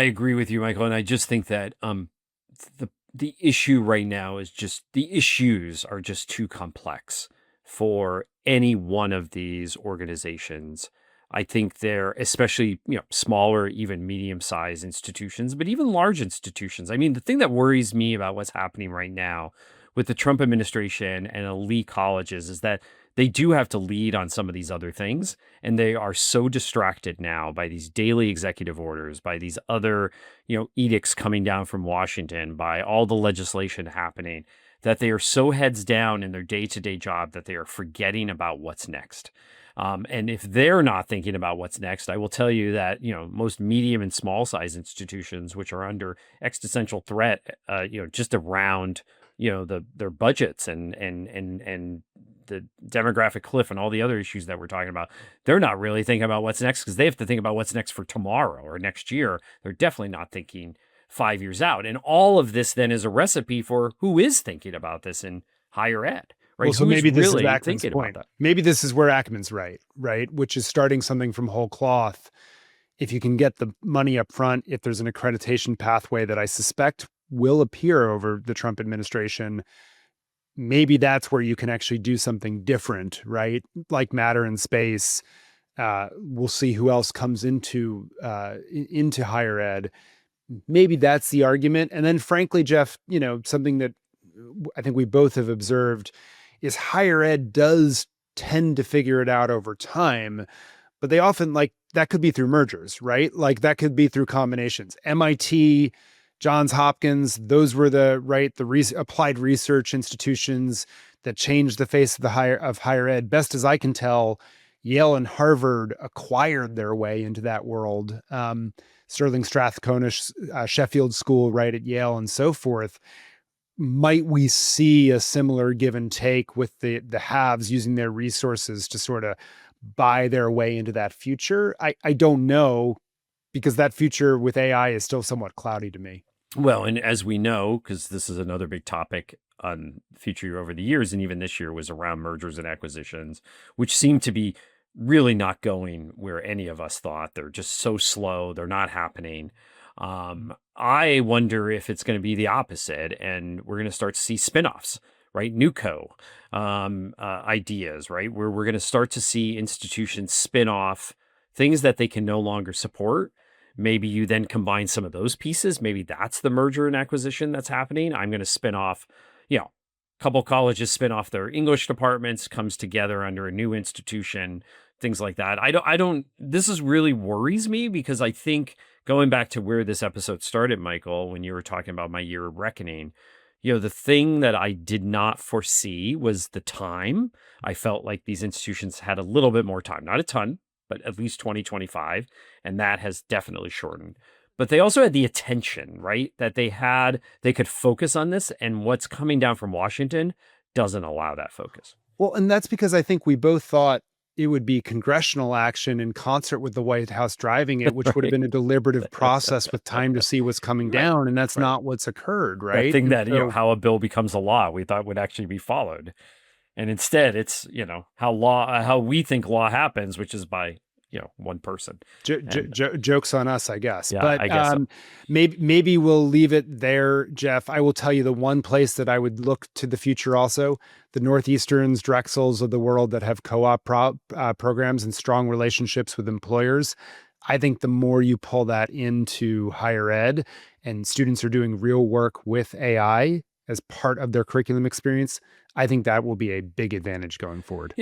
agree with you, Michael, and I just think that the issue right now is just the issues are just too complex for any one of these organizations. I think they're especially, smaller, even medium-sized institutions, but even large institutions. I mean, the thing that worries me about what's happening right now with the Trump administration and elite colleges is that they do have to lead on some of these other things. And they are so distracted now by these daily executive orders, by these other, edicts coming down from Washington, by all the legislation happening, that they are so heads down in their day-to-day job that they are forgetting about what's next. And if they're not thinking about what's next, I will tell you that, most medium and small size institutions, which are under existential threat, just around, their budgets and the demographic cliff and all the other issues that we're talking about, they're not really thinking about what's next because they have to think about what's next for tomorrow or next year. They're definitely not thinking 5 years out. And all of this then is a recipe for who is thinking about this in higher ed, right? Well, so Who's maybe this is really Ackman's thinking about point. that? Maybe this is where Ackman's right? Which is starting something from whole cloth. If you can get the money up front, if there's an accreditation pathway that I suspect will appear over the Trump administration, maybe that's where you can actually do something different, right? Like matter and space. We'll see who else comes into higher ed. Maybe that's the argument. And then frankly, Jeff, something that I think we both have observed is higher ed does tend to figure it out over time, but they often that could be through mergers, right? Like that could be through combinations. MIT, Johns Hopkins, those were the applied research institutions that changed the face of higher ed. Best as I can tell, Yale and Harvard acquired their way into that world. Sterling Strathcona, Sheffield School, right at Yale, and so forth. Might we see a similar give and take with the haves using their resources to sort of buy their way into that future? I don't know, because that future with AI is still somewhat cloudy to me. Well, and as we know, because this is another big topic on Future over the years, and even this year was around mergers and acquisitions, which seem to be really not going where any of us thought. They're just so slow. They're not happening. I wonder if it's going to be the opposite, and we're going to start to see spinoffs, right? Newco ideas, right? Where we're going to start to see institutions spin off things that they can no longer support. Maybe you then combine some of those pieces. Maybe that's the merger and acquisition that's happening. I'm going to spin off, a couple colleges spin off their English departments, comes together under a new institution, things like that. This is really worries me, because I think going back to where this episode started, Michael, when you were talking about my year of reckoning, the thing that I did not foresee was the time. I felt like these institutions had a little bit more time, not a ton, but at least 2025. And that has definitely shortened. But they also had the attention, right? That they could focus on this. And what's coming down from Washington doesn't allow that focus. Well, and that's because I think we both thought it would be congressional action in concert with the White House driving it, which would have been a deliberative process with time to see what's coming down. And that's not what's occurred, right? That thing that, how a bill becomes a law, we thought would actually be followed. And instead it's, how we think law happens, which is by, one person. Joke's on us, I guess. Yeah, but I guess so. maybe we'll leave it there, Jeff. I will tell you the one place that I would look to the future also, the Northeasterns, Drexels of the world that have co-op programs and strong relationships with employers. I think the more you pull that into higher ed and students are doing real work with AI as part of their curriculum experience, I think that will be a big advantage going forward.